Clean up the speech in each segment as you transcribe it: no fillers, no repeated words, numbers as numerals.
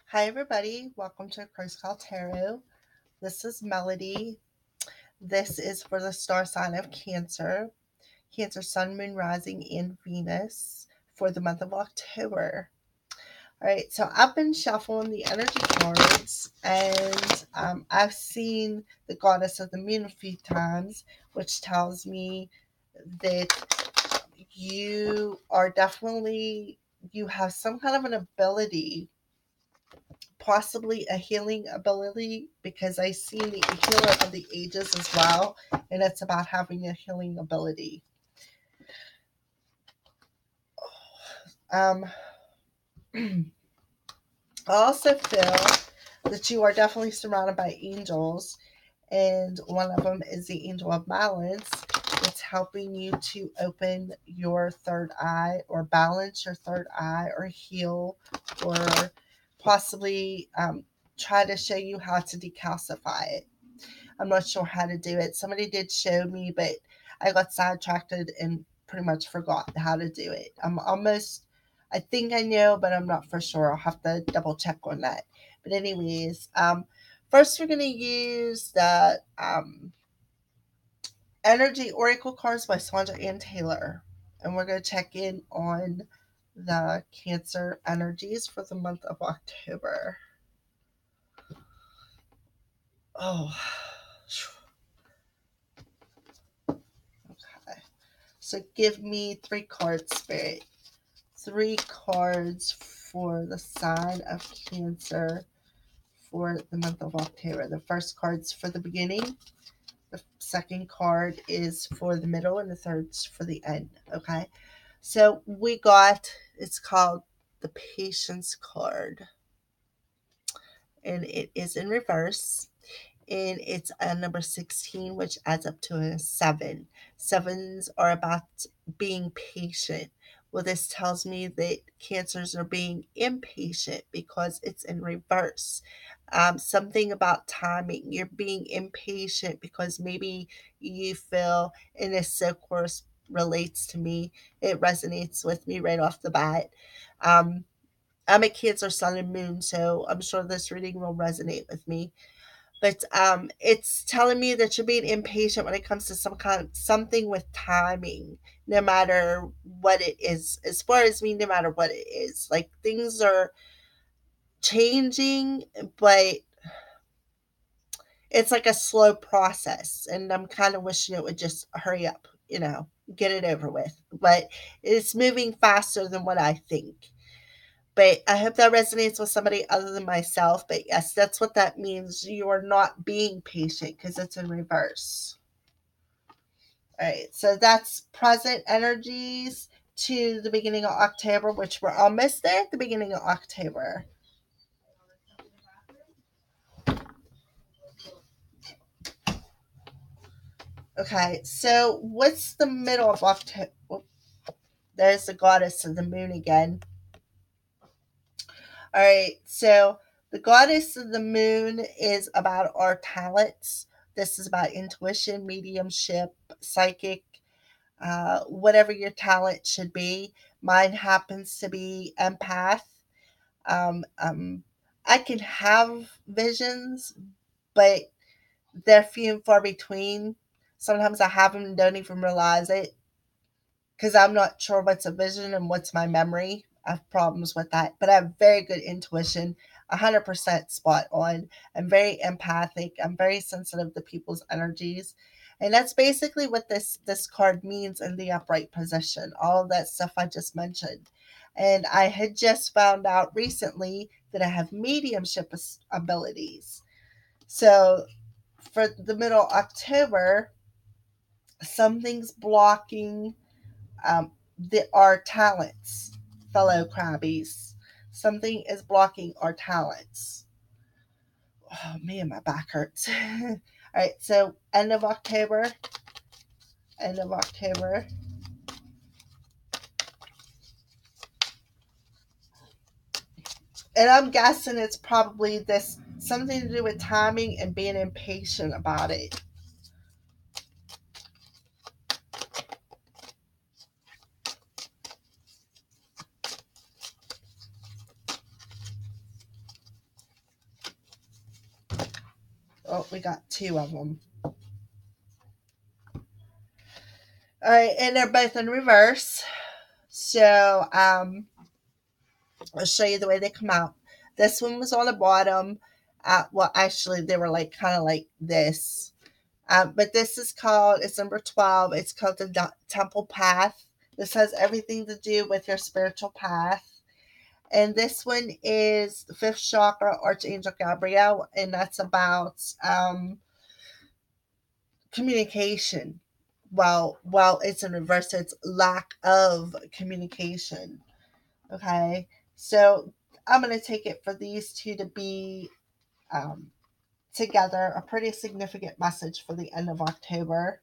Hi, everybody. Welcome to Christ Call Tarot. This is Melody. This is for the star sign of Cancer, Cancer, Sun, Moon, Rising, and Venus for the month of October. All right, so I've been shuffling the energy cards, and I've seen the Goddess of the Moon a few times, which tells me that you have some kind of an ability, possibly a healing ability, because I see the healer of the ages as well, and it's about having a healing ability. Um, I also feel that you are definitely surrounded by angels, and one of them is the angel of balance. It's helping you to open your third eye, or balance your third eye, or heal, or possibly try to show you how to decalcify it. I'm not sure how to do it. Somebody did show me, but I got sidetracked and pretty much forgot how to do it. I think I know, but I'm not for sure. I'll have to double check on that. But anyways, first we're gonna use the Energy Oracle cards by Sandra Ann Taylor, and we're gonna check in on the Cancer energies for the month of October. Oh, okay. So give me 3 cards, Spirit. 3 cards for the sign of Cancer for the month of October. The first card's for the beginning, the second card is for the middle, and the third's for the end. Okay. So it's called the Patience card, and it is in reverse. And it's a number 16, which adds up to a 7. Sevens are about being patient. Well, this tells me that cancers are being impatient because it's in reverse. Something about timing. You're being impatient because maybe you feel, and this so course relates to me, it resonates with me right off the bat. Um, I'm a Cancer Sun and Moon, so I'm sure this reading will resonate with me, but it's telling me that you're being impatient when it comes to something with timing, no matter what it is. As far as me, no matter what it is, like things are changing, but it's like a slow process, and I'm kind of wishing it would just hurry up, get it over with. But it's moving faster than what I think. But I hope that resonates with somebody other than myself. But yes, that's what that means. You are not being patient because it's in reverse. All right, so that's present energies to the beginning of October, which we're almost there at the beginning of October. Okay, so what's the middle of October? There's the goddess of the moon again. All right, so the goddess of the moon is about our talents. This is about intuition, mediumship, psychic, whatever your talent should be. Mine happens to be empath. Um, um, I can have visions, but they're few and far between. Sometimes I have them and don't even realize it because I'm not sure what's a vision and what's my memory. I have problems with that, but I have very good intuition, 100% spot on. I'm very empathic. I'm very sensitive to people's energies. And that's basically what this card means in the upright position. All of that stuff I just mentioned. And I had just found out recently that I have mediumship abilities. So for the middle of October, something's blocking our talents, fellow crabbies. Something is blocking our talents. Oh man, my back hurts. All right, so end of October. And I'm guessing it's probably this something to do with timing and being impatient about it. Oh, we got two of them. All right, and they're both in reverse. So I'll show you the way they come out. This one was on the bottom. Well, actually, they were like kind of like this. But this is called, it's number 12. It's called the Temple Path. This has everything to do with your spiritual path. And this one is the fifth chakra, Archangel Gabriel, and that's about communication. Well, it's in reverse. It's lack of communication. Okay, so I'm going to take it for these two to be um, together, a pretty significant message for the end of October.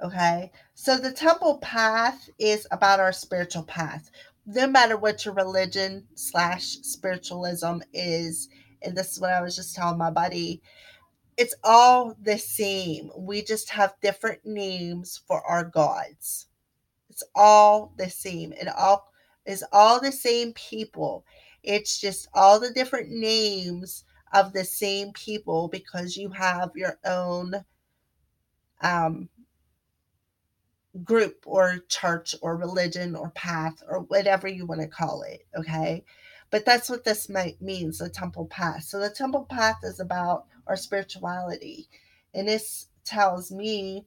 Okay, so the temple path is about our spiritual path. No matter what your religion slash spiritualism is, and this is what I was just telling my buddy, it's all the same. We just have different names for our gods. It's all the same. It all is all the same people. It's just all the different names of the same people because you have your own um, group or church or religion or path or whatever you want to call it. Okay. But that's what this might means, the temple path. So the temple path is about our spirituality. And this tells me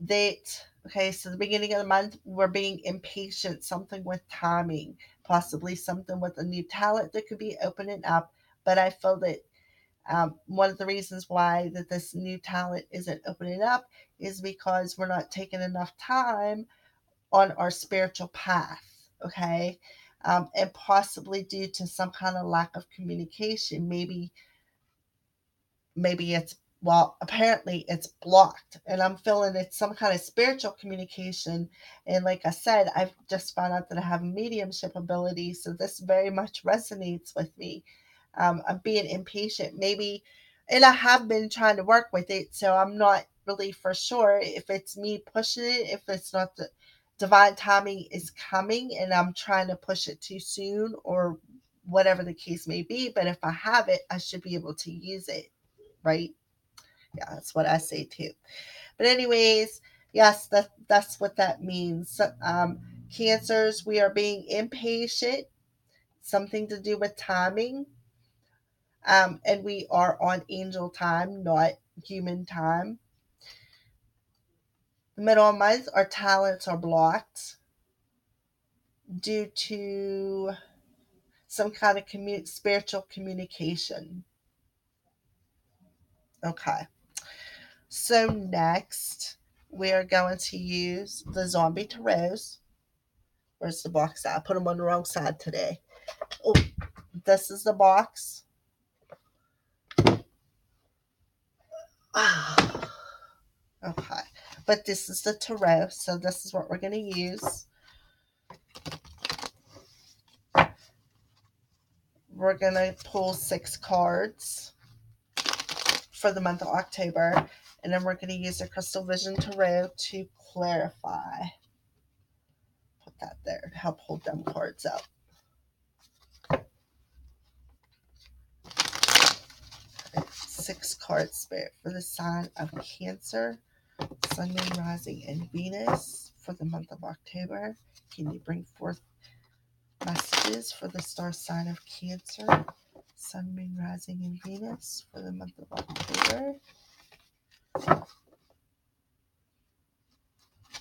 that, okay, so the beginning of the month, we're being impatient, something with timing, possibly something with a new talent that could be opening up. But I feel that one of the reasons why that this new talent isn't opening up is because we're not taking enough time on our spiritual path, okay? And possibly due to some kind of lack of communication. Maybe it's, well, apparently it's blocked, and I'm feeling it's some kind of spiritual communication. And like I said, I've just found out that I have mediumship ability, so this very much resonates with me. I'm being impatient, maybe, and I have been trying to work with it, so I'm not really for sure if it's me pushing it, if it's not the divine timing is coming and I'm trying to push it too soon, or whatever the case may be. But if I have it, I should be able to use it, right? Yeah, that's what I say too. But anyways, yes, that's what that means. So, cancers, we are being impatient, something to do with timing. And we are on angel time, not human time. The middle of the month, our talents are blocked due to some kind of spiritual communication. Okay. So next, we are going to use the zombie tarots. Where's the box at? I put them on the wrong side today. Oh, this is the box. Ah, okay. But this is the tarot, so this is what we're going to use. We're going to pull 6 cards for the month of October, and then we're going to use the Crystal Vision Tarot to clarify. Put that there to help hold them cards up. 6 cards, Spirit, for the sign of Cancer, Sun, Moon, Rising, and Venus for the month of October. Can you bring forth messages for the star sign of Cancer, Sun, Moon, Rising, and Venus for the month of October? All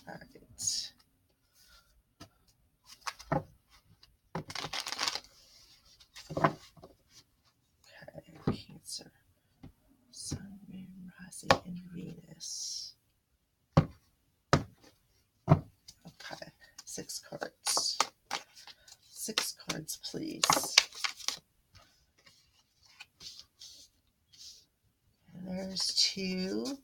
right. Okay, Cancer, Sun, Moon, Rising, and Venus. Okay, 6 cards. 6 cards, please. And there's 2.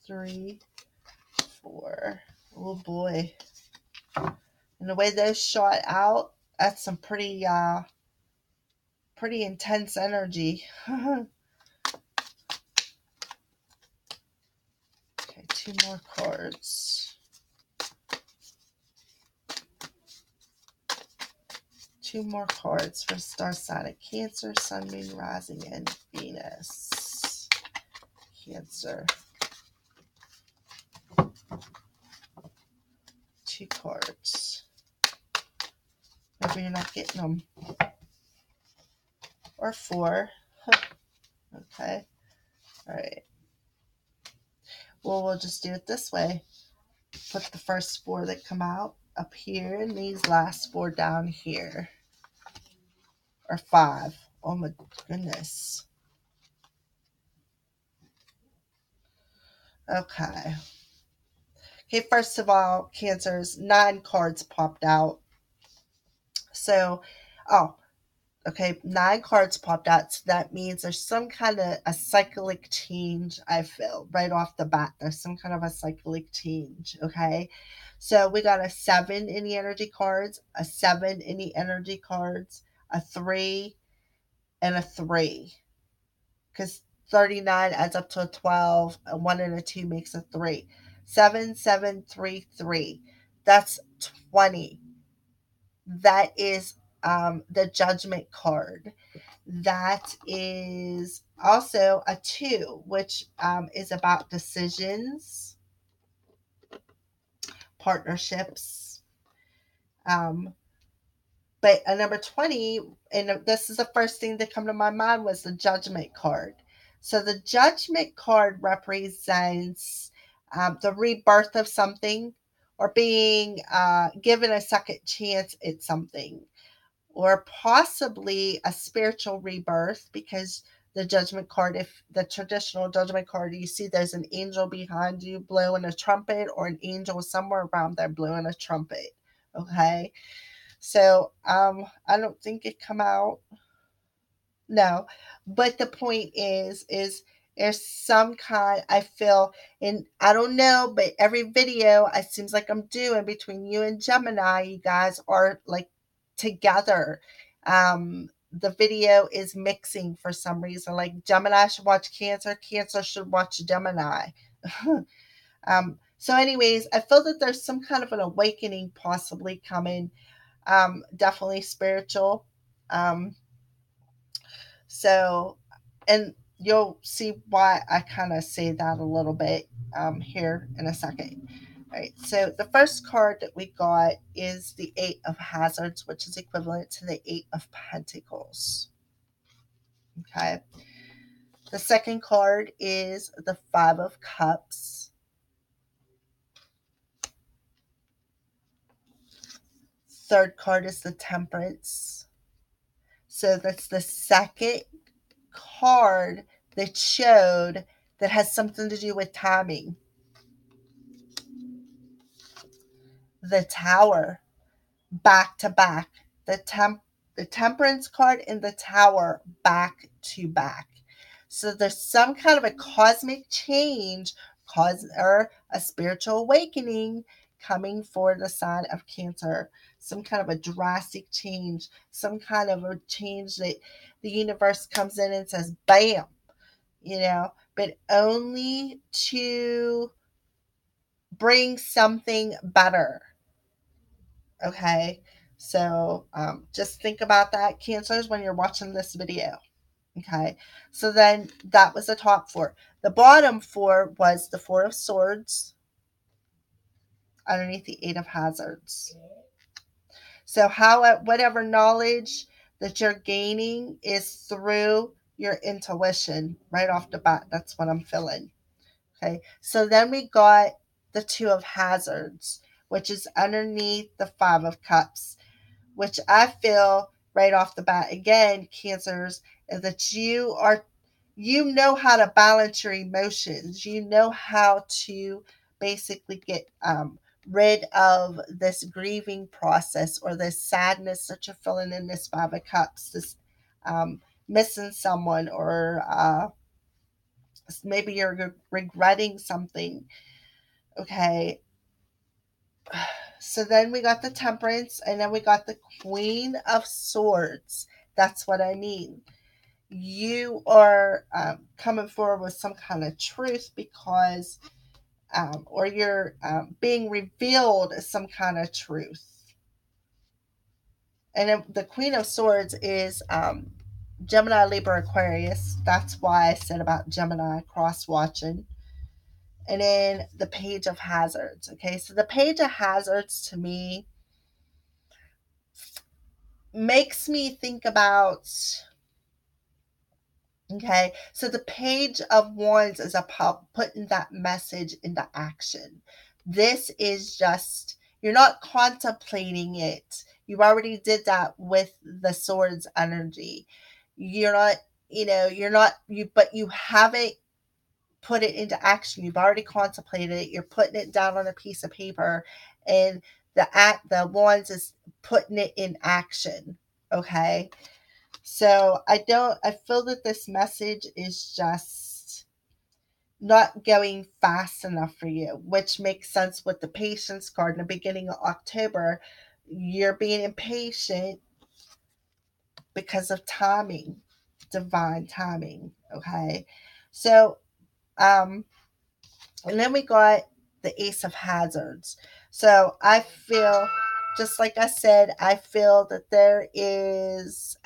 3, 4. Oh boy. And the way those shot out, that's some pretty intense energy. 2 more cards. 2 more cards for star sign of Cancer, Sun, Moon, Rising, and Venus. Cancer. 2 cards. Maybe you're not getting them. Or 4. Okay. All right. Well, we'll just do it this way. Put the first 4 that come out up here and these last 4 down here. Or 5. Oh my goodness. Okay. Okay, first of all, Cancers, 9 cards popped out. So, okay, 9 cards popped out. So that means there's some kind of a cyclic change, I feel, right off the bat. There's some kind of a cyclic change, okay? So we got a 7 in the energy cards, a 7 in the energy cards, a 3, and a 3. Because 39 adds up to a 12, a 1 and a 2 makes a 3. 7, 7, 3, 3. That's 20. That is the judgment card. That is also a 2, which is about decisions, partnerships. But a number 20, and this is the first thing that come to my mind, was the judgment card. So the judgment card represents the rebirth of something, or being given a second chance at something, or possibly a spiritual rebirth, because the judgment card, if the traditional judgment card, you see there's an angel behind you blowing a trumpet, or an angel somewhere around there blowing a trumpet. Okay. So I don't think it come out. No. But the point is there's some kind, I feel, and I don't know, but every video it seems like I'm doing between you and Gemini, you guys are like together. The video is mixing for some reason. Like Gemini should watch Cancer, Cancer should watch Gemini. So anyways, I feel that there's some kind of an awakening possibly coming. Definitely spiritual. Um, so, and you'll see why I kind of say that a little bit here in a second. All right, so the first card that we got is the 8 of Hazards, which is equivalent to the 8 of Pentacles. Okay. The second card is the 5 of Cups. Third card is the Temperance. So that's the second card that showed that has something to do with timing. The Tower, back to back. The Temperance card and the Tower, back to back. So there's some kind of a cosmic change, or a spiritual awakening coming for the sign of Cancer. Some kind of a drastic change, some kind of a change that the universe comes in and says, bam, but only to bring something better. Okay. So just think about that, Cancers, when you're watching this video. Okay. So then that was the top 4. The bottom 4 was the 4 of Swords underneath the 8 of Hazards. So whatever knowledge that you're gaining is through your intuition right off the bat. That's what I'm feeling. Okay. So then we got the 2 of Hazards, which is underneath the 5 of Cups, which I feel right off the bat, again, Cancers, is that you know how to balance your emotions. You know how to basically get rid of this grieving process, or this sadness that you're feeling in this 5 of Cups, this missing someone, or maybe you're regretting something. Okay. So then we got the Temperance, and then we got the Queen of Swords. That's what I mean. You are coming forward with some kind of truth, because or you're being revealed some kind of truth. And then the Queen of Swords is Gemini, Libra, Aquarius. That's why I said about Gemini cross watching. And then the Page of Hazards. Okay, so the Page of Hazards to me makes me think about. Okay, so the Page of Wands is about putting that message into action. This is just, you're not contemplating it. You already did that with the Swords energy. You're not, you're not, but you haven't put it into action. You've already contemplated it. You're putting it down on a piece of paper, and the Wands is putting it in action. Okay, so I feel that this message is just not going fast enough for you, which makes sense with the patience card in the beginning of October. You're being impatient because of timing, divine timing. Okay. So, and then we got the Ace of Hazards. So I feel, just like I said, I feel that there is,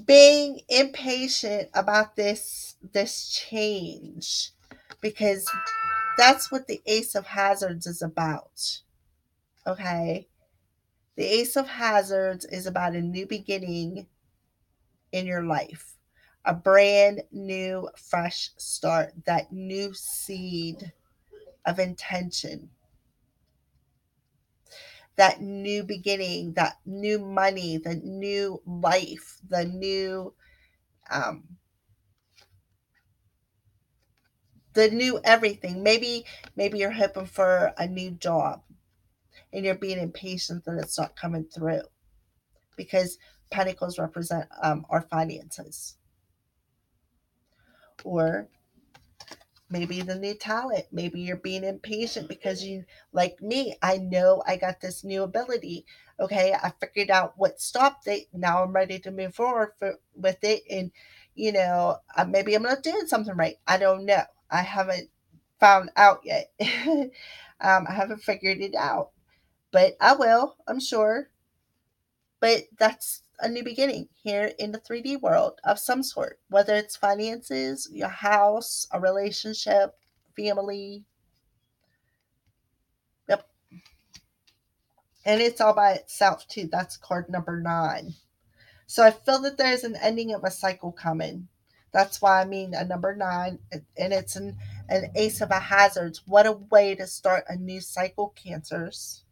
being impatient about this change, because that's what the Ace of Hazards is about. Okay, the Ace of Hazards is about a new beginning in your life, a brand new fresh start, that new seed of intention, that new beginning, that new money, the new life, um the new everything. Maybe you're hoping for a new job and you're being impatient that it's not coming through, because pentacles represent our finances. Or maybe the new talent. Maybe you're being impatient because you, like me, I know I got this new ability. Okay, I figured out what stopped it. Now I'm ready to move forward with it. And, maybe I'm not doing something right. I don't know. I haven't found out yet. I haven't figured it out. But I will, I'm sure. But that's a new beginning here in the 3D world of some sort, whether it's finances, your house, a relationship, family. Yep. And it's all by itself, too. That's card number 9. So I feel that there's an ending of a cycle coming. That's why I mean a number 9, and it's an Ace of a Hazards. What a way to start a new cycle, Cancers.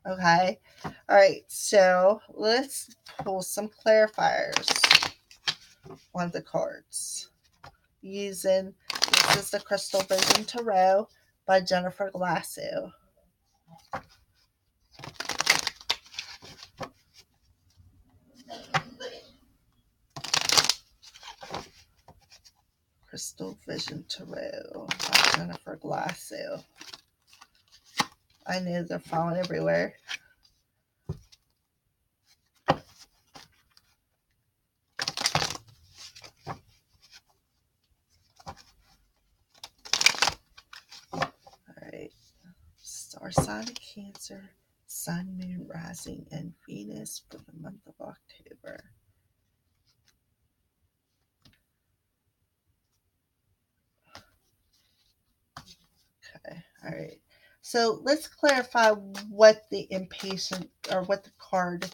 Okay. All right. So let's pull some clarifiers on the cards. Using, this is the Crystal Vision Tarot by Jennifer Glasso. Crystal Vision Tarot by Jennifer Glasso. I know they're falling everywhere. Alright. Star sign of Cancer, Sun, Moon, Rising, and Venus for the month of October. Okay. Alright. So let's clarify what the impatient, or what the card,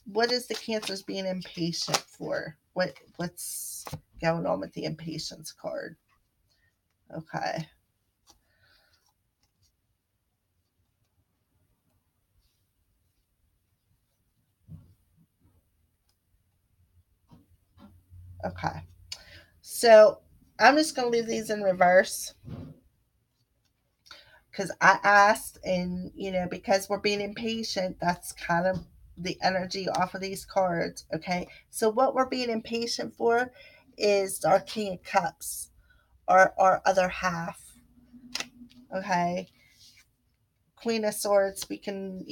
what is the Cancers being impatient for? What's going on with the impatience card? Okay. Okay. So I'm just going to leave these in reverse because I asked, and, because we're being impatient, that's kind of the energy off of these cards. Okay. So what we're being impatient for is our King of Cups, our other half. Okay. Queen of Swords, we can,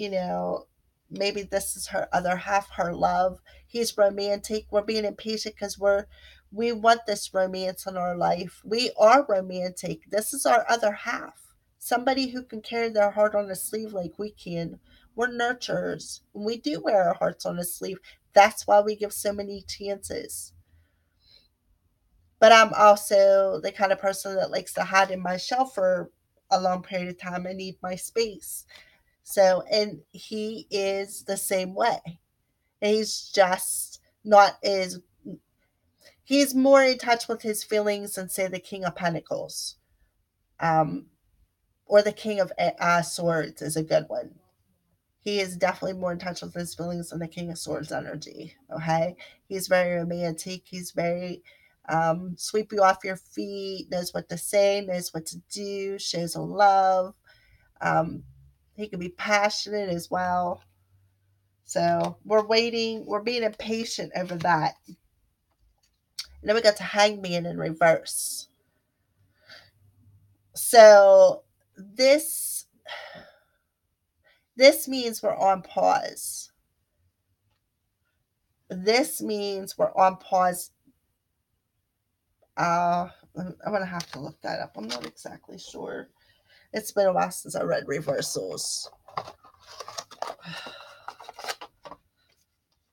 maybe this is her other half, her love. He's romantic. We're being impatient because We want this romance in our life. We are romantic. This is our other half. Somebody who can carry their heart on a sleeve like we can. We're nurturers. We do wear our hearts on a sleeve. That's why we give so many chances. But I'm also the kind of person that likes to hide in my shell for a long period of time. I need my space. So, and he is the same way. He's just not as, he's more in touch with his feelings than, say, the King of Pentacles. Um, or the King of Swords is a good one. He is definitely more in touch with his feelings than the King of Swords energy. Okay, he's very romantic. He's very sweep you off your feet. Knows what to say. Knows what to do. Shows a love. Um, he can be passionate as well. So we're waiting. We're being impatient over that. And then we got to Hangman in reverse. So this this means we're on pause. This means we're on pause. I'm gonna have to look that up. I'm not exactly sure. It's been a while since I read reversals.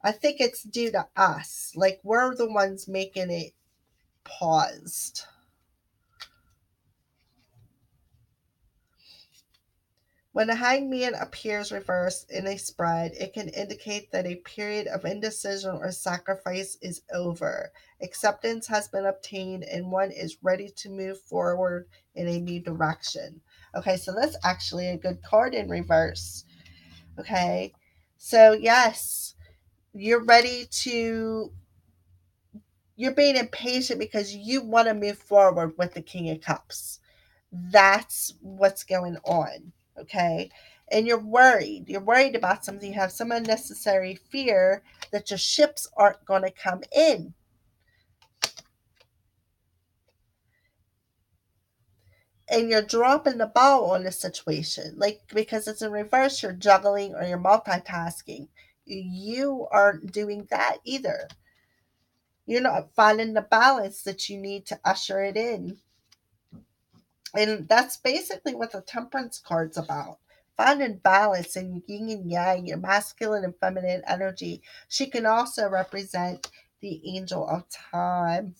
I think it's due to us. Like we're the ones making it paused. When a hangman appears reversed in a spread, it can indicate that a period of indecision or sacrifice is over. Acceptance has been obtained and one is ready to move forward in a new direction. Okay, so that's actually a good card in reverse. Okay, so yes, you're ready to, you're being impatient because you want to move forward with the King of Cups. That's what's going on. Okay. And you're worried. You're worried about something. You have some unnecessary fear that your ships aren't going to come in. And you're dropping the ball on the situation. Like, because it's in reverse, you're juggling or you're multitasking. You aren't doing that either. You're not finding the balance that you need to usher it in. And that's basically what the temperance card's about. Finding balance in yin and yang, your masculine and feminine energy. She can also represent the angel of time.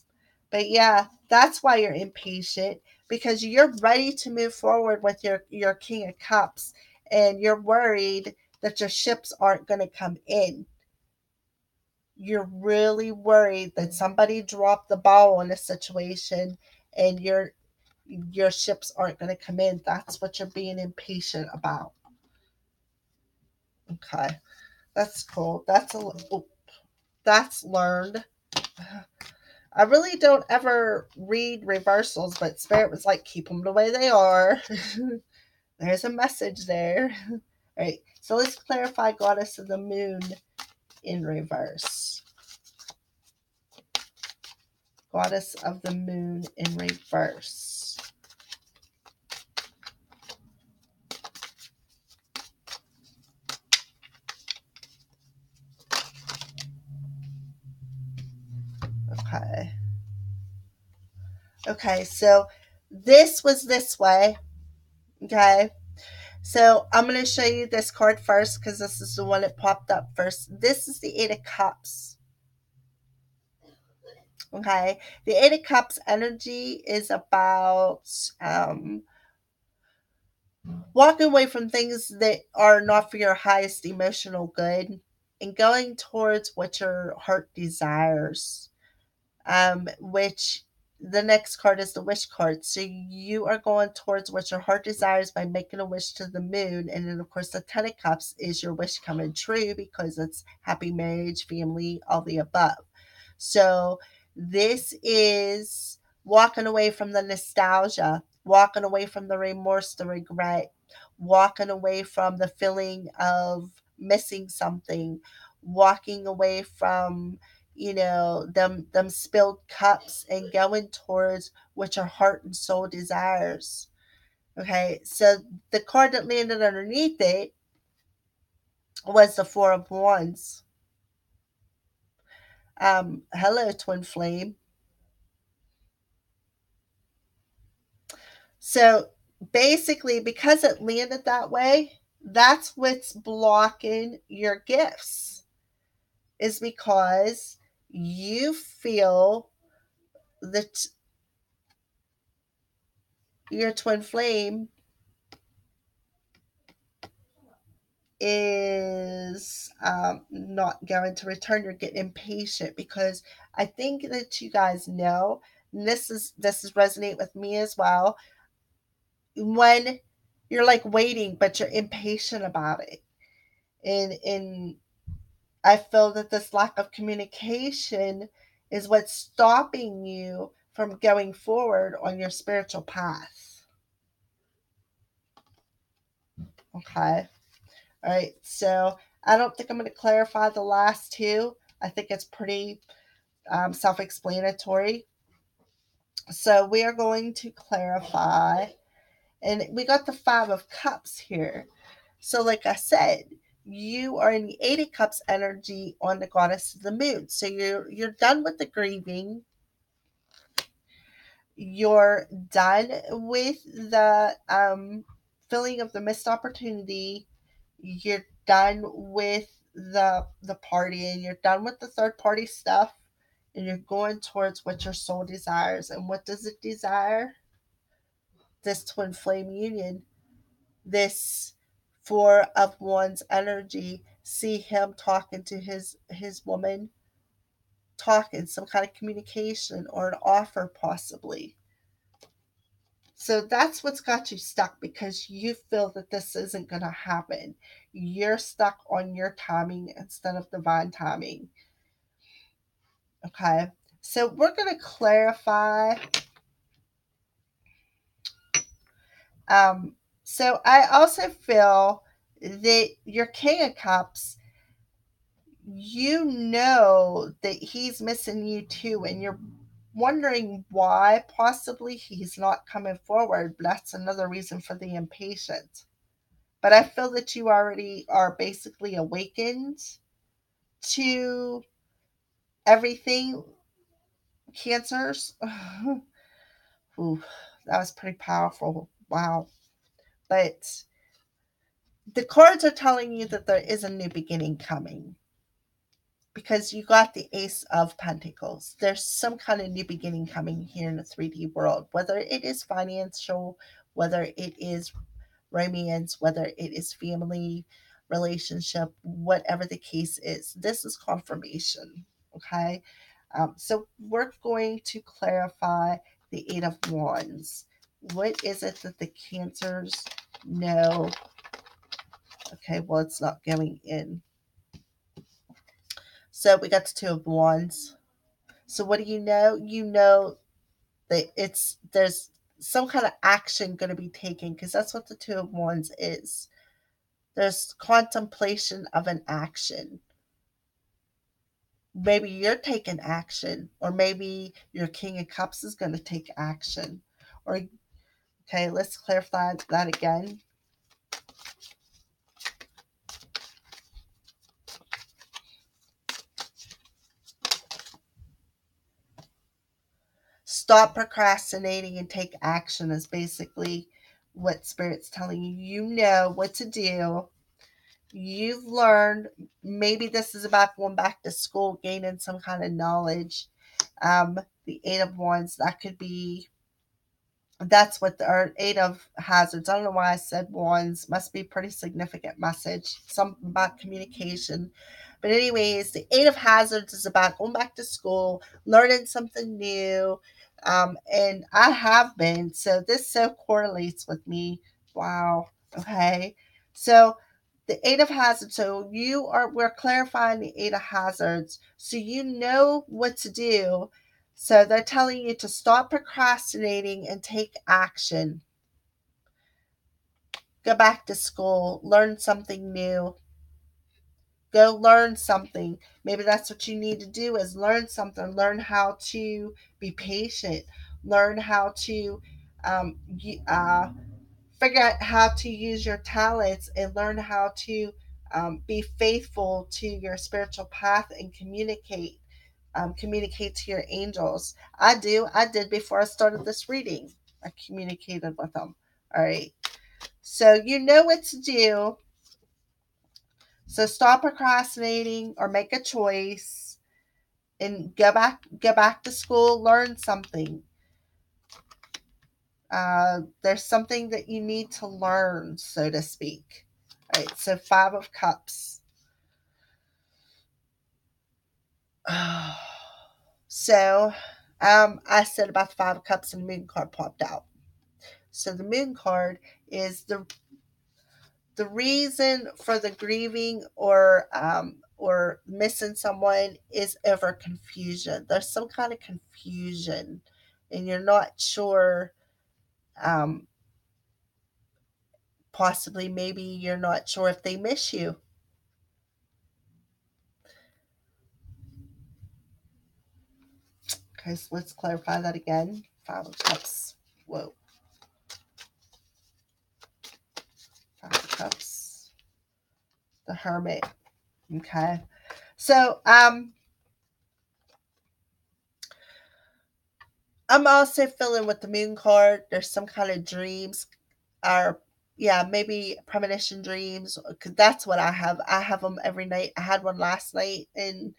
But yeah, that's why you're impatient, because you're ready to move forward with your King of Cups and you're worried that your ships aren't going to come in. You're really worried that somebody dropped the ball in a situation and your ships aren't going to come in. That's what you're being impatient about. Okay, that's cool. That's learned. I really don't ever read reversals, but Spirit was like, keep them the way they are. There's a message there. All right, so let's clarify Goddess of the Moon in reverse. Goddess of the Moon in reverse. Okay. Okay, so this was this way. Okay. So I'm going to show you this card first because this is the one that popped up first. This is the Eight of Cups. Okay. The Eight of Cups energy is about walking away from things that are not for your highest emotional good and going towards what your heart desires. Which the next card is the wish card. So you are going towards what your heart desires by making a wish to the moon. And then, of course, the Ten of Cups is your wish coming true because it's happy marriage, family, all the above. So this is walking away from the nostalgia, walking away from the remorse, the regret, walking away from the feeling of missing something, walking away from them spilled cups and going towards what your heart and soul desires. Okay, so the card that landed underneath it was the Four of Wands. Hello, twin flame. So basically, because it landed that way, that's what's blocking your gifts, is because you feel that your twin flame is not going to return. You're getting impatient because I think that you guys know, and this is resonate with me as well, when you're like waiting but you're impatient about it. And I feel that this lack of communication is what's stopping you from going forward on your spiritual path. Okay. All right. So I don't think I'm going to clarify the last two. I think it's pretty self explanatory. So we are going to clarify. And we got the Five of Cups here. So, like I said, you are in the Eight of Cups energy on the goddess of the moon. So you're done with the grieving. You're done with the feeling of the missed opportunity. You're done with the partying. You're done with the third party stuff, and you're going towards what your soul desires. And what does it desire? This twin flame union, this Four of Wands energy. See him talking to his woman, talking some kind of communication or an offer possibly. So that's what's got you stuck, because you feel that this isn't going to happen. You're stuck on your timing instead of divine timing. Okay. So we're going to clarify. Um, so I also feel that your King of Cups, you know that he's missing you too, and you're wondering why possibly he's not coming forward. That's another reason for the impatience. But I feel that you already are basically awakened to everything, cancers. Ooh, that was pretty powerful. Wow. But the cards are telling you that there is a new beginning coming, because you got the Ace of Pentacles. There's some kind of new beginning coming here in the 3D world, whether it is financial, whether it is romance, whether it is family, relationship, whatever the case is. This is confirmation. Okay. So we're going to clarify the Eight of Wands. What is it that the Cancers know? Okay, well, it's not going in. So we got the Two of Wands. So what do you know? You know that there's some kind of action going to be taken, because that's what the Two of Wands is. There's contemplation of an action. Maybe you're taking action, or maybe your King of Cups is going to take action. Or okay, let's clarify that again. Stop procrastinating and take action is basically what Spirit's telling you. You know what to do. You've learned. Maybe this is about going back to school, gaining some kind of knowledge. The Eight of Wands, that could be, that's what the Eight of Hazards. I don't know why I said wands. Must be a pretty significant message. Something about communication. But anyways, the Eight of Hazards is about going back to school, learning something new. And I have been. So this so correlates with me. Wow. Okay. So the Eight of Hazards. So we're clarifying the Eight of Hazards. So you know what to do. So they're telling you to stop procrastinating and take action. Go back to school, learn something new. Go learn something. Maybe that's what you need to do, is learn something. Learn how to be patient. Learn how to um, figure out how to use your talents, and learn how to be faithful to your spiritual path and communicate to your angels. I did before I started this reading. I communicated with them. All right. So you know what to do. So stop procrastinating or make a choice and go back to school, learn something. There's something that you need to learn, so to speak. All right, so Five of Cups. So, I said about the Five of Cups and the Moon card popped out. So the Moon card is the reason for the grieving or missing someone is over confusion. There's some kind of confusion, and you're not sure. Um, Possibly, maybe you're not sure if they miss you. Okay, so let's clarify that again. Five of Cups. Whoa. Five of Cups. The Hermit. Okay. So, I'm also feeling with the Moon card. There's some kind of dreams, or yeah, maybe premonition dreams. Because that's what I have. I have them every night. I had one last night, and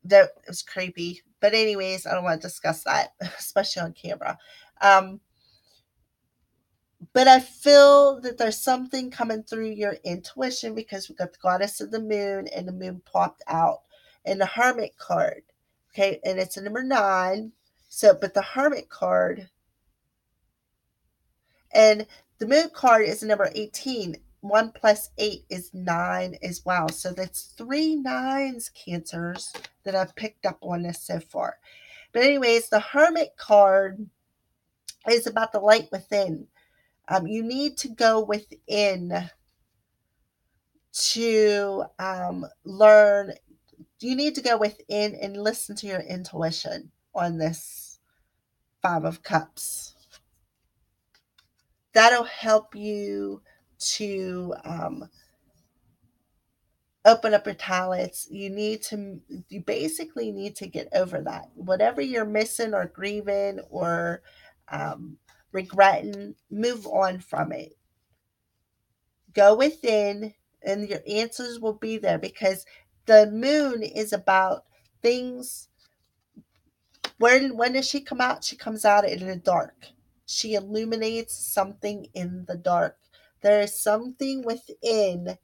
that was creepy. But anyways, I don't want to discuss that, especially on camera. Um, But I feel that there's something coming through your intuition because we got the goddess of the moon and the moon popped out and the hermit card. Okay, and it's a number 9. So, but the hermit card and the moon card is number 18. 1 plus 8 is 9 as well. So that's 3 nines, Cancers, that I've picked up on this so far. But, anyways, the hermit card is about the light within. You need to go within to learn. You need to go within and listen to your intuition on this Five of Cups. That'll help you to open up your talents. You basically need to get over that. Whatever you're missing or grieving or um, regretting, move on from it. Go within, and your answers will be there because the moon is about things. When does she come out? She comes out in the dark. She illuminates something in the dark. There is something within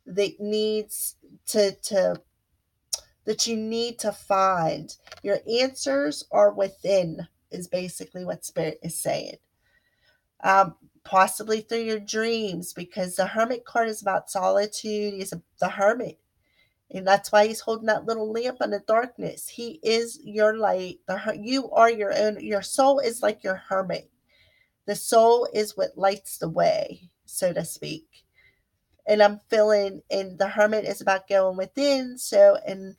that needs to that you need to find. Your answers are within, is basically what Spirit is saying. Possibly through your dreams, because the Hermit card is about solitude. He's the Hermit. And that's why he's holding that little lamp in the darkness. He is your light. You are your own. Your soul is like your hermit. The soul is what lights the way, so to speak. And I'm feeling, and the hermit is about going within. So, and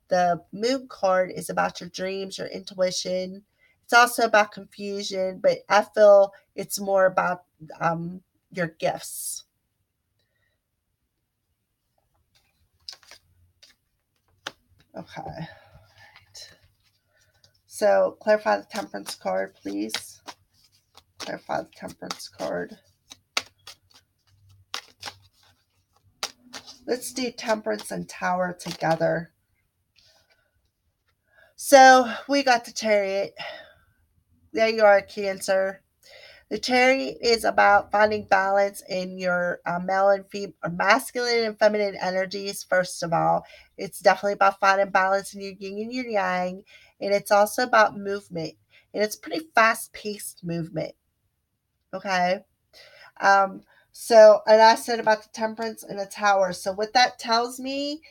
the moon card is about your dreams, your intuition. It's also about confusion, but I feel it's more about your gifts. Okay. So clarify the temperance card, please. Clarify the temperance card. Let's do temperance and tower together. So we got the chariot. There you are, Cancer. The chariot is about finding balance in your male and female, or masculine and feminine energies. First of all, it's definitely about finding balance in your yin and your yang, and it's also about movement, and it's pretty fast-paced movement. Okay. Um, and I said about the temperance and the tower. So what that tells me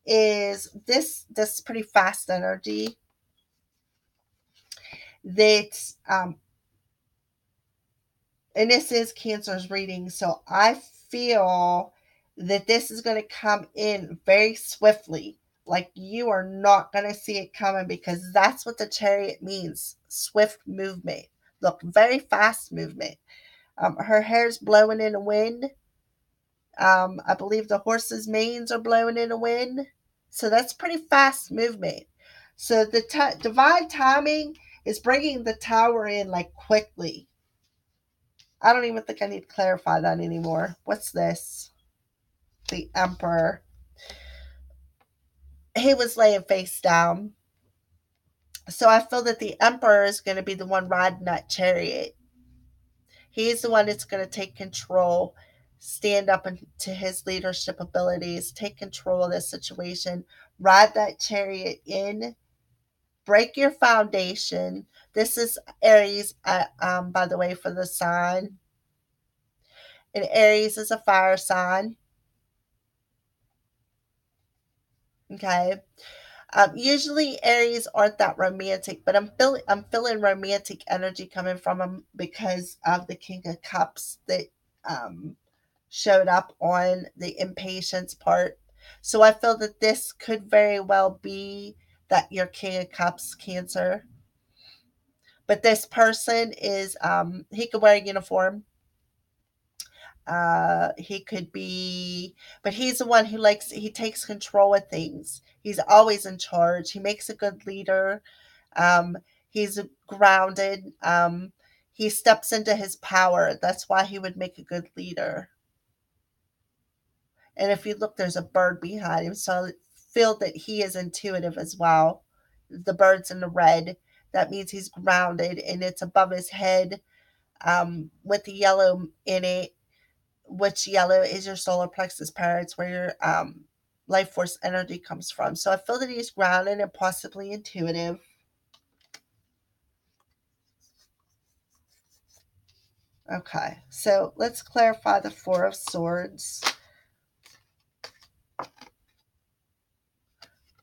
is this pretty fast energy that and this is Cancer's reading. So I feel that this is going to come in very swiftly. Like you are not going to see it coming because that's what the chariot means. Swift movement. Look, very fast movement. Her hair's blowing in the wind. I believe the horses' manes are blowing in the wind. So that's pretty fast movement. So the divine timing It's bringing the Tower in like quickly. I don't even think I need to clarify that anymore. What's this? The Emperor. He was laying face down. So I feel that the Emperor is going to be the one riding that chariot. He's the one that's going to take control, stand up to his leadership abilities, take control of this situation, ride that chariot in, break your foundation. This is Aries, by the way, for the sign. And Aries is a fire sign. Okay. Usually Aries aren't that romantic, but I'm feeling romantic energy coming from them because of the King of Cups that um, showed up on the impatience part. So I feel that this could very well be that your King of Cups Cancer, but this person is he could wear a uniform. He could be, but he's the one who likes, he takes control of things. He's always in charge. He makes a good leader. Um, he's grounded. He steps into his power. That's why he would make a good leader. And if you look, there's a bird behind him. So I feel that he is intuitive as well. The bird's in the red. That means he's grounded and it's above his head with the yellow in it, which yellow is your solar plexus power. It's where your life force energy comes from. So I feel that he's grounded and possibly intuitive. Okay, so let's clarify the Four of Swords.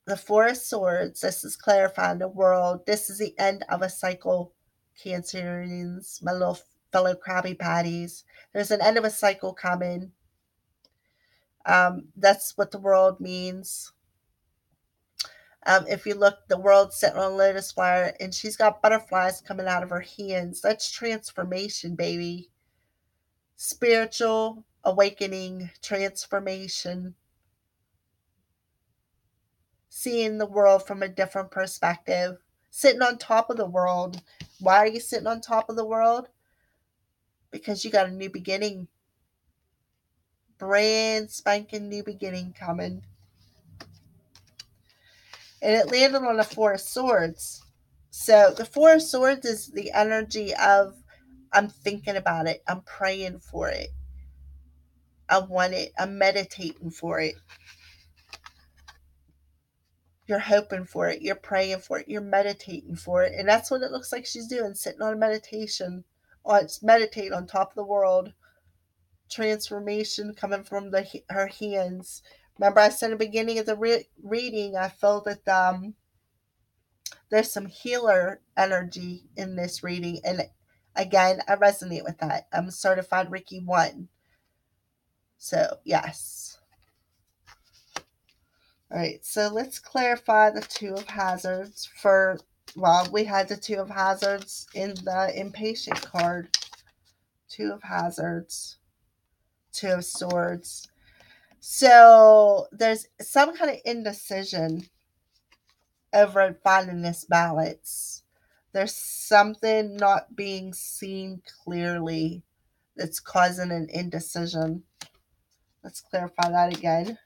The Four of Swords, this is clarifying the world. This is the end of a cycle, Cancerians, my little fellow Krabby Patties. There's an end of a cycle coming. That's what the world means. If you look, the world's sitting on a lotus flower and she's got butterflies coming out of her hands. That's transformation, baby. Spiritual awakening, transformation, seeing the world from a different perspective, sitting on top of the world. Why are you sitting on top of the world? Because you got a new beginning, brand spanking new beginning coming. And it landed on the Four of Swords. So the Four of Swords is the energy of I'm thinking about it, I'm praying for it, I want it, I'm meditating for it. You're hoping for it, you're praying for it, you're meditating for it. And that's what it looks like she's doing, sitting on a meditation, on meditate on top of the world. Transformation coming from her hands. Remember, I said at the beginning of the reading, I felt that there's some healer energy in this reading. And again, I resonate with that. I'm a certified Reiki 1. So, yes. All right, so let's clarify the Two of Hazards for, well, we had the Two of Hazards in the Impatient card. Two of Hazards, Two of Swords. So there's some kind of indecision over finding this balance. There's something not being seen clearly that's causing an indecision. Let's clarify that again.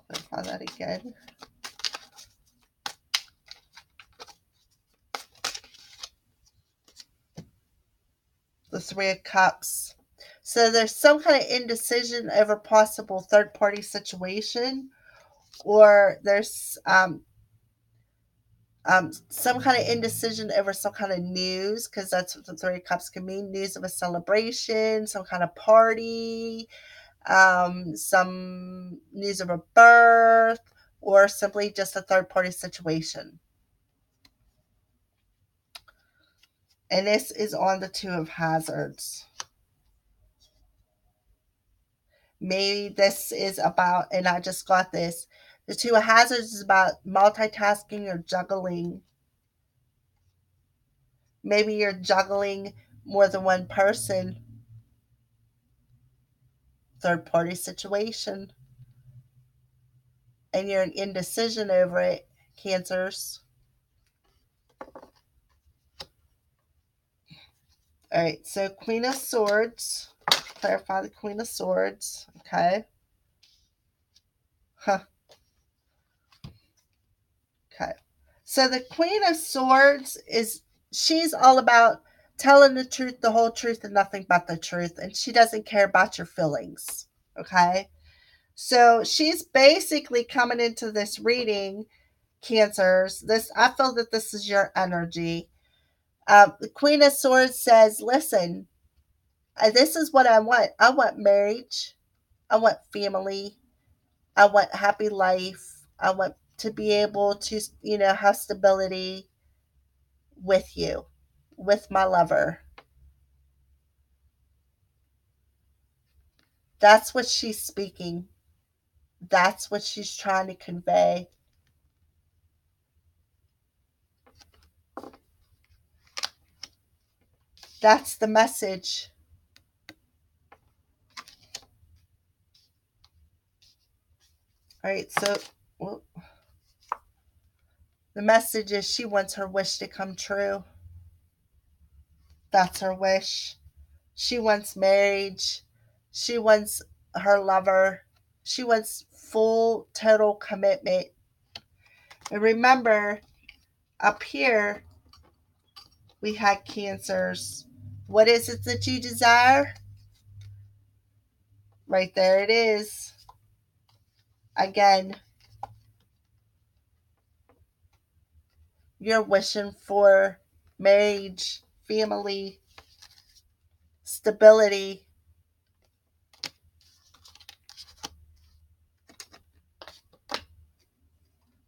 Clarify that again. The Three of Cups. So there's some kind of indecision over possible third party situation, or there's some kind of indecision over some kind of news, because that's what the Three of Cups can mean, news of a celebration, some kind of party, some news of a birth, or simply just a third party situation. And this is on the Two of Hazards. Maybe this is about, and I just got this, the Two of Hazards is about multitasking or juggling. Maybe you're juggling more than one person, third party situation, and you're in indecision over it, Cancers. All right, so Queen of Swords. Clarify the Queen of Swords. Okay. Huh. Okay. So the Queen of Swords she's all about telling the truth, the whole truth, and nothing but the truth. And she doesn't care about your feelings. Okay. So she's basically coming into this reading, Cancers. I feel that this is your energy. The Queen of Swords says, listen, this is what I want. I want marriage. I want family. I want happy life. I want to be able to, have stability with you, with my lover. That's what she's speaking. That's what she's trying to convey. That's the message. All right, so well, the message is she wants her wish to come true. That's her wish. She wants marriage. She wants her lover. She wants full, total commitment. And remember, up here, we had Cancers. What is it that you desire? Right there it is. Again, you're wishing for marriage, family, stability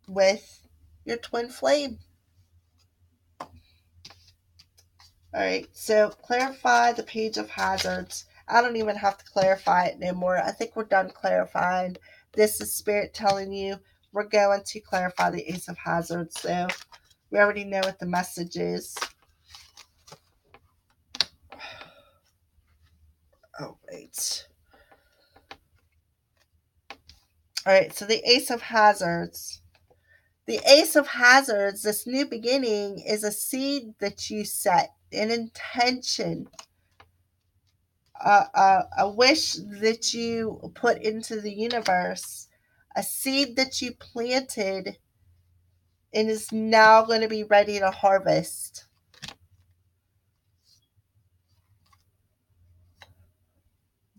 with your twin flame. All right, so clarify the page of hazards. I don't even have to clarify it anymore. I think we're done clarifying. This is Spirit telling you we're going to clarify the Ace of Hazards. So we already know what the message is. Oh, wait. All right, so the Ace of Hazards. The Ace of Hazards, this new beginning, is a seed that you set, an intention, a wish that you put into the universe, a seed that you planted and is now going to be ready to harvest.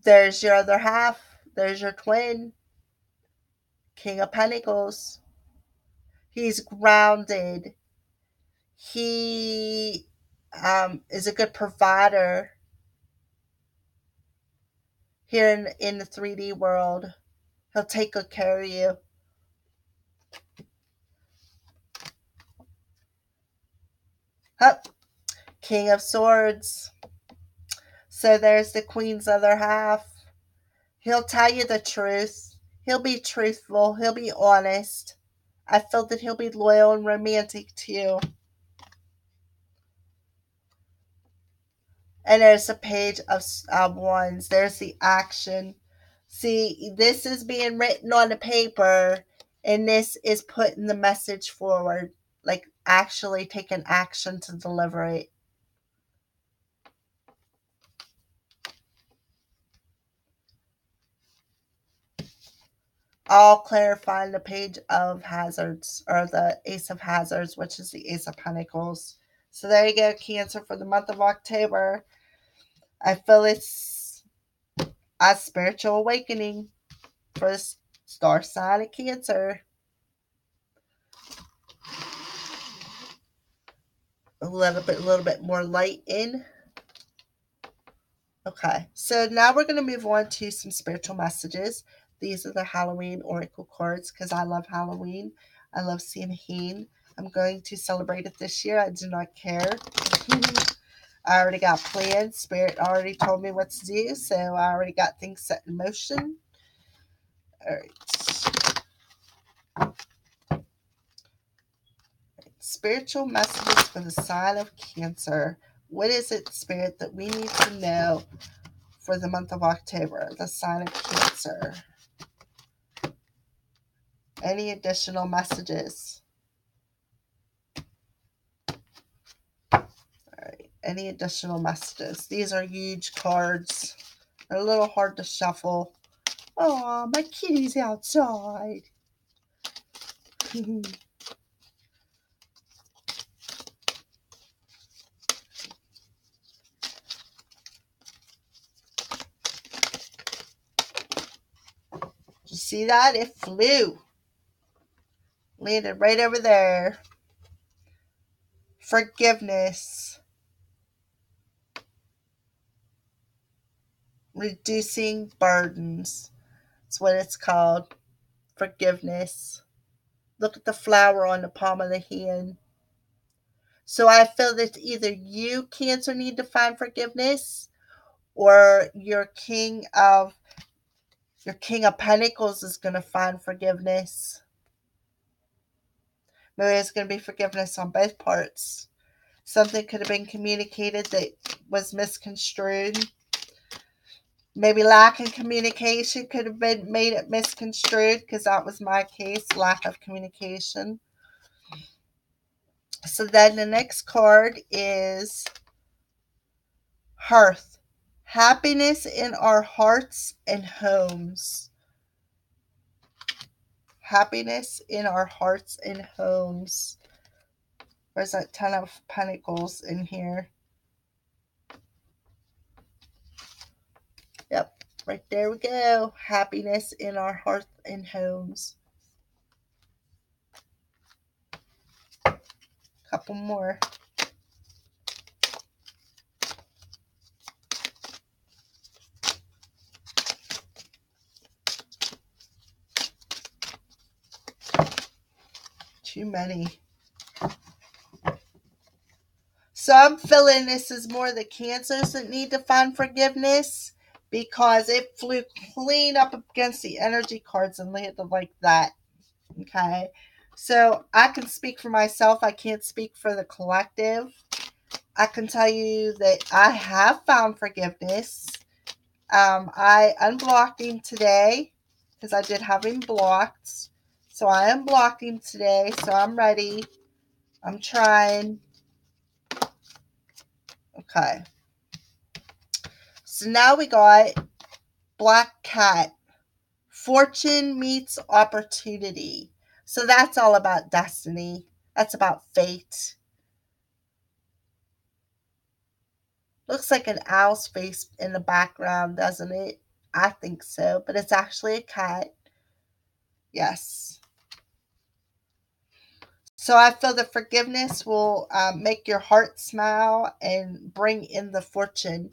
There's your other half. There's your twin, King of Pentacles. He's grounded. He is a good provider here in the 3D world. He'll take good care of you. Hup. King of Swords. So there's the Queen's other half. He'll tell you the truth. He'll be truthful. He'll be honest. I feel that he'll be loyal and romantic to you. And there's a page of wands. There's the action. See, this is being written on the paper, and this is putting the message forward, like actually taking action to deliver it. All clarifying the page of hazards, or the Ace of Hazards, which is the Ace of Pentacles. So there you go, Cancer, for the month of October. I feel it's a spiritual awakening for the star sign of Cancer. A little bit more light in. Okay, so now we're going to move on to some spiritual messages. These are the Halloween Oracle cards because I love Halloween. I love Samhain. I'm going to celebrate it this year. I do not care. I already got plans. Spirit already told me what to do, so I already got things set in motion. All right. Spiritual messages for the sign of Cancer. What is it, Spirit, that we need to know for the month of October? The sign of Cancer. Any additional messages? All right. any additional messages. These are huge cards. They're a little hard to shuffle. Oh, my kitty's outside. Did you see that? It flew. Landed right over there. Forgiveness. Reducing burdens. That's what it's called. Forgiveness. Look at the flower on the palm of the hand. So I feel that either you, Cancer, need to find forgiveness, or your King of Pentacles is going to find forgiveness. Maybe it's going to be forgiveness on both parts. Something could have been communicated that was misconstrued. Maybe lack of communication could have been made it misconstrued, because that was my case, lack of communication. So then the next card is Hearth. Happiness in our hearts and homes. Happiness in our hearts and homes. There's that Ten of Pentacles in here. Yep, right there we go. Happiness in our hearts and homes. Couple more. Too many. So I'm feeling this is more the Cancers that need to find forgiveness, because it flew clean up against the energy cards and landed like that. Okay. So I can speak for myself. I can't speak for the collective. I can tell you that I have found forgiveness. I unblocked him today because I did have him blocked. So I unblocked him today. So I'm ready. I'm trying. Okay. So now we got Black Cat. Fortune meets opportunity. So that's all about destiny. That's about fate. Looks like an owl's face in the background, doesn't it? I think so, but it's actually a cat. Yes. So I feel that forgiveness will make your heart smile and bring in the fortune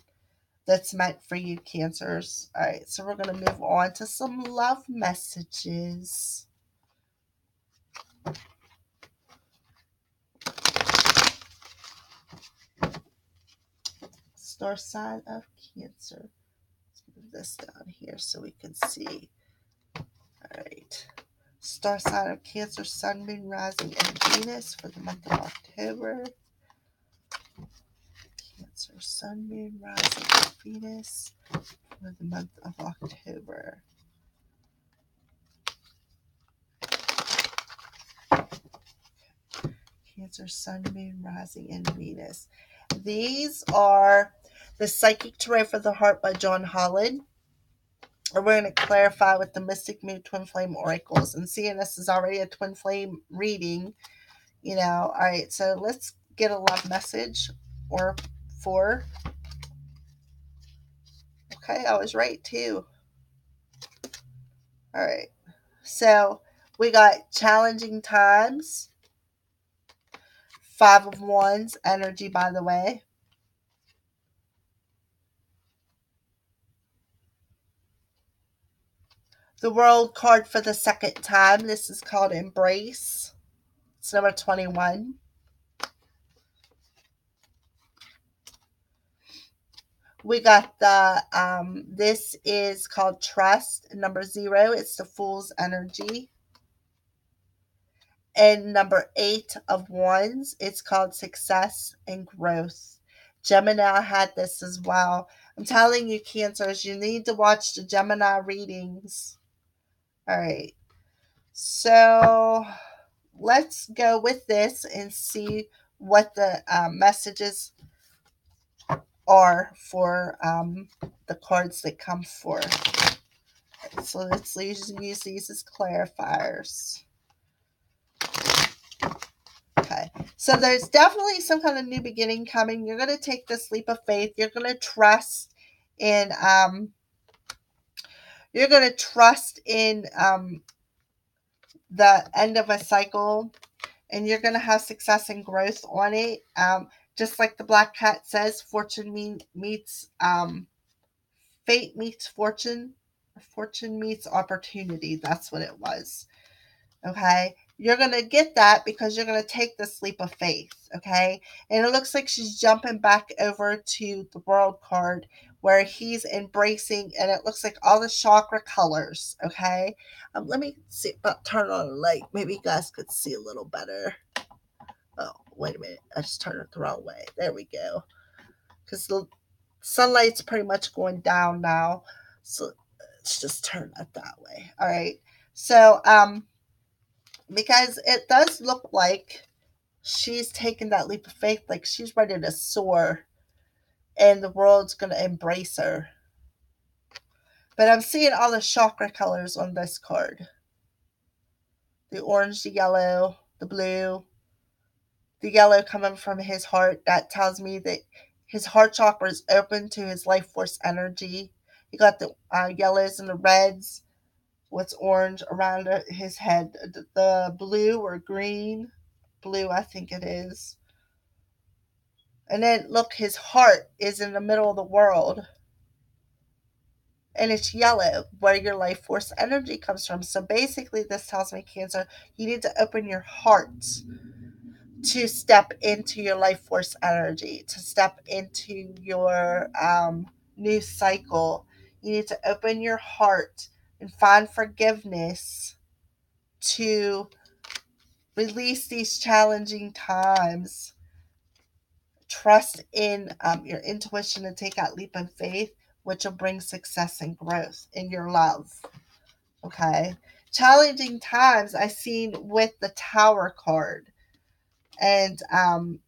that's meant for you, Cancers. All right, so we're going to move on to some love messages. Star sign of Cancer. Let's move this down here so we can see. All right. Star sign of Cancer, Sun, Moon, Rising, and Venus for the month of October. Cancer, Sun, Moon, Rising, and Venus for the month of October. Cancer, Sun, Moon, Rising, and Venus. These are the Psychic Tarot for the Heart by John Holland. Or we're going to clarify with the Mystic Moon Twin Flame Oracles. And seeing this is already a Twin Flame reading, you know. All right, so let's get a love message or for. Okay, I was right too. All right, so we got challenging times. 5 of Wands energy, by the way. The World card for the second time. This is called Embrace. It's number 21. We got the, this is called Trust, number 0. It's the Fool's energy. And number 8 of Wands, it's called Success and Growth. Gemini had this as well. I'm telling you, Cancers, you need to watch the Gemini readings. All right. So let's go with this and see what the messages are for the cards that come forth. So let's use these as clarifiers. Okay, so there's definitely some kind of new beginning coming. You're going to take this leap of faith. You're going to trust in the end of a cycle, and you're going to have success and growth on it. Just like the Black Cat says, meets fate meets fortune, or fortune meets opportunity. That's what it was. Okay, you're going to get that because you're going to take this leap of faith. Okay, and it looks like she's jumping back over to the world card where he's embracing, and it looks like all the chakra colors. Okay, let me see about turn on a light. Maybe you guys could see a little better. Oh, wait a minute, I just turned it the wrong way. There we go, because the sunlight's pretty much going down now, so let's just turn it that way. All right, so because it does look like she's taken that leap of faith, like she's ready to soar and the world's going to embrace her. But I'm seeing all the chakra colors on this card: the orange, the yellow, the blue, the yellow coming from his heart. That tells me that his heart chakra is open to his life force energy. You got the yellows and the reds. What's orange around his head? The blue or green? Blue, I think it is. And then look, his heart is in the middle of the world. And it's yellow, where your life force energy comes from. So basically, this tells me, Cancer, you need to open your heart to step into your life force energy, to step into your new cycle. You need to open your heart and find forgiveness to release these challenging times. Trust in your intuition to take that leap of faith, which will bring success and growth in your love. Okay. Challenging times I seen with the Tower card. And then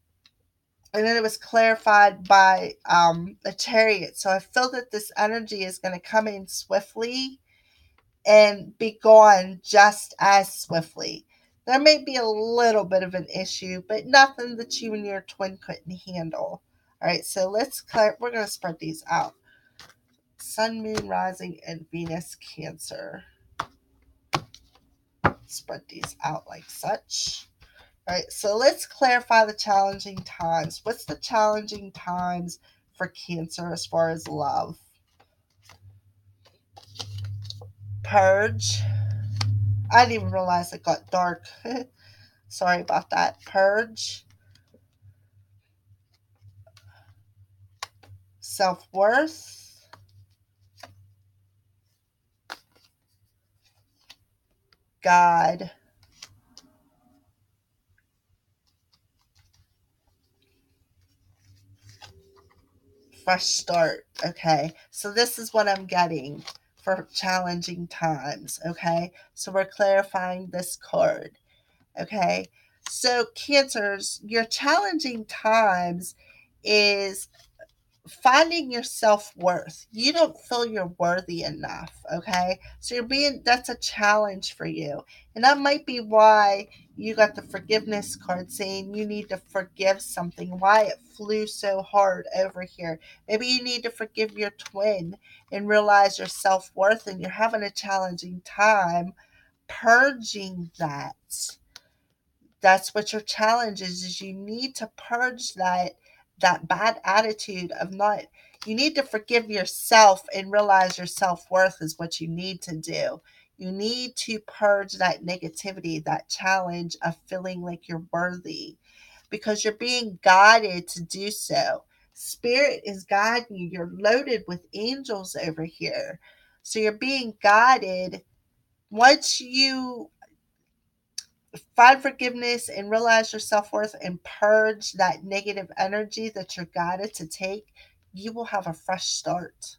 it was clarified by the Chariot. So I feel that this energy is going to come in swiftly and be gone just as swiftly. There may be a little bit of an issue, but nothing that you and your twin couldn't handle. All right, so we're going to spread these out. Sun, Moon, Rising, and Venus, Cancer. Spread these out like such. All right, so let's clarify the challenging times. What's the challenging times for Cancer as far as love? Purge. I didn't even realize it got dark. Sorry about that. Purge. Self-worth. God. Fresh start. Okay, so this is what I'm getting for challenging times. Okay, so we're clarifying this card. Okay, so Cancers, your challenging times is finding your self-worth. You don't feel you're worthy enough. Okay, so that's a challenge for you, and that might be why you got the forgiveness card saying you need to forgive something, why it flew so hard over here. Maybe you need to forgive your twin and realize your self-worth, and you're having a challenging time purging that. That's what your challenge is you need to purge that bad attitude of not. You need to forgive yourself and realize your self-worth is what you need to do. You need to purge that negativity, that challenge of feeling like you're worthy, because you're being guided to do so. Spirit is guiding you. You're loaded with angels over here, so you're being guided. Once you find forgiveness and realize your self-worth and purge that negative energy that you're guided to take, you will have a fresh start.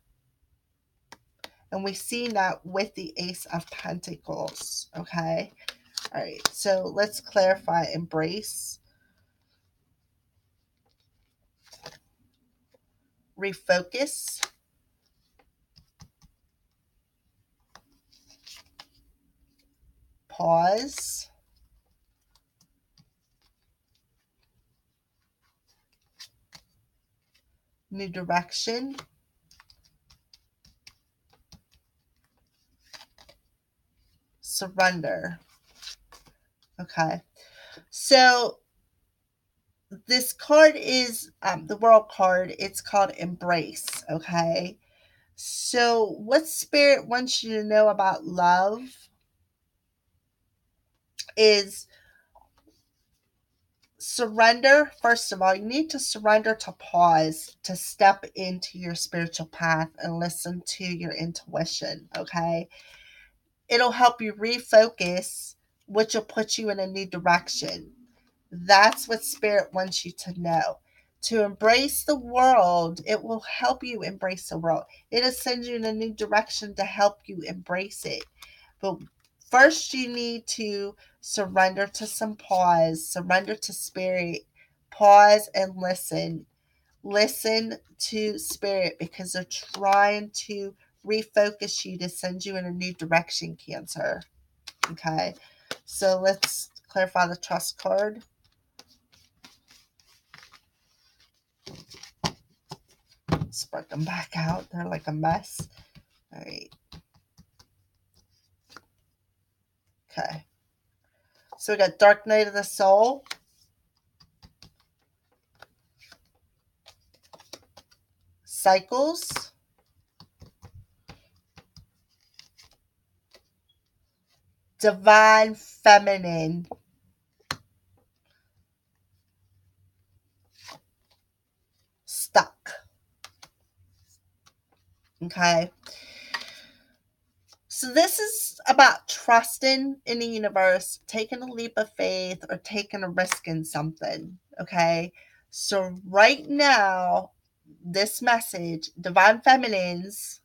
And we've seen that with the Ace of Pentacles. Okay. All right. So let's clarify embrace. refocus, pause, new direction, surrender. Okay. So this card is the world card. It's called embrace. Okay. So what spirit wants you to know about love is surrender. First of all, you need to surrender, to pause, to step into your spiritual path and listen to your intuition. Okay. It'll help you refocus, which will put you in a new direction. That's what spirit wants you to know. To embrace the world, it will help you embrace the world. It'll send you in a new direction to help you embrace it. But first, you need to surrender to some pause, surrender to spirit, pause and listen. Listen to spirit because they're trying to refocus you to send you in a new direction, Cancer. Okay, so let's clarify the trust card. Spread them back out. They're like a mess. All right. Okay. So we got Dark Night of the Soul, Cycles, Divine Feminine, Stuck. Okay. So this is about trusting in the universe, taking a leap of faith, or taking a risk in something. Okay. So right now, this message, Divine Feminines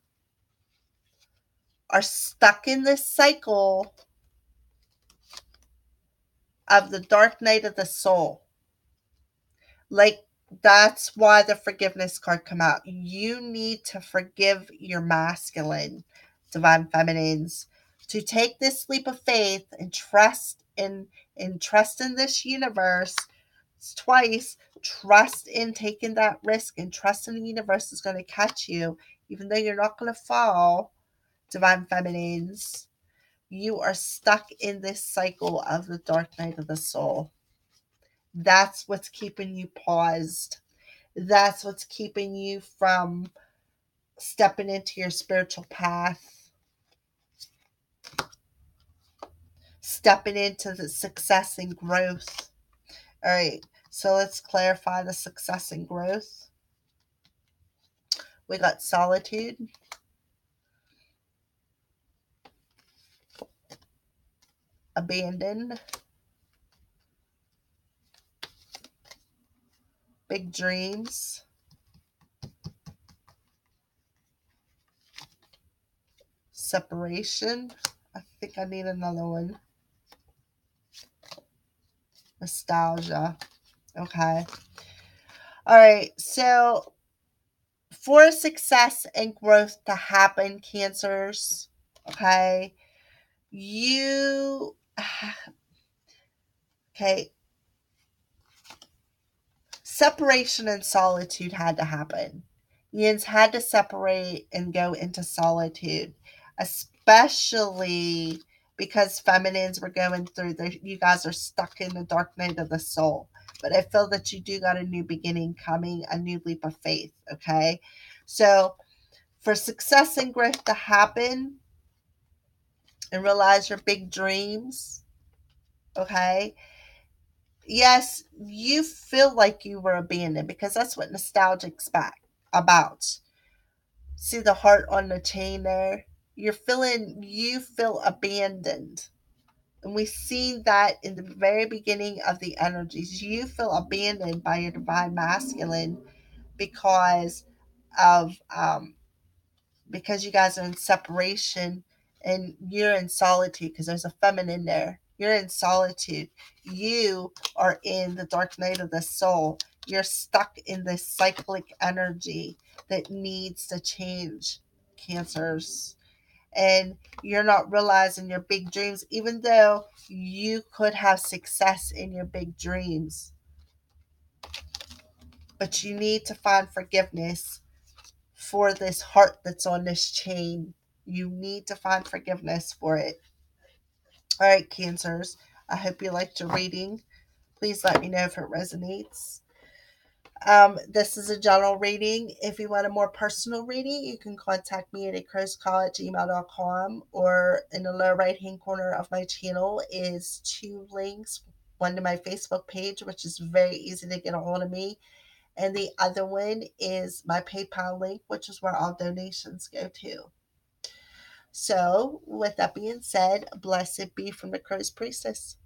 are stuck in this cycle of the dark night of the soul. Like, that's why the forgiveness card come out. You need to forgive your masculine, Divine Feminines, to take this leap of faith and trust in this universe. It's twice. Trust in taking that risk and trust in the universe is going to catch you, even though you're not going to fall, Divine Feminines. You are stuck in this cycle of the dark night of the soul. That's what's keeping you paused. That's what's keeping you from stepping into your spiritual path, stepping into the success and growth. All right, so let's clarify the success and growth. We got solitude, abandoned, big dreams, separation. I think I need another one. Nostalgia. Okay. All right. So for success and growth to happen, Cancers, okay, you, okay, separation and solitude had to happen. Yins had to separate and go into solitude, especially because feminines were going through you guys are stuck in the dark night of the soul. But I feel that you do got a new beginning coming, a new leap of faith. Okay. So for success and growth to happen and realize your big dreams, okay, yes, you feel like you were abandoned because that's what nostalgic's back about. See the heart on the chain there? You feel abandoned. And we see that in the very beginning of the energies. You feel abandoned by your divine masculine because of because you guys are in separation and you're in solitude because there's a feminine there. You're in solitude. You are in the dark night of the soul. You're stuck in this cyclic energy that needs to change, Cancers. And you're not realizing your big dreams, even though you could have success in your big dreams. But you need to find forgiveness for this heart that's on this chain. You need to find forgiveness for it. All right, Cancers. I hope you liked your reading. Please let me know if it resonates. This is a general reading. If you want a more personal reading, you can contact me at acroscall@gmail.com, or in the lower right hand corner of my channel is two links. One to my Facebook page, which is very easy to get a hold of me, and the other one is my PayPal link, which is where all donations go to. So, with that being said, blessed be from the Crow's Priestess.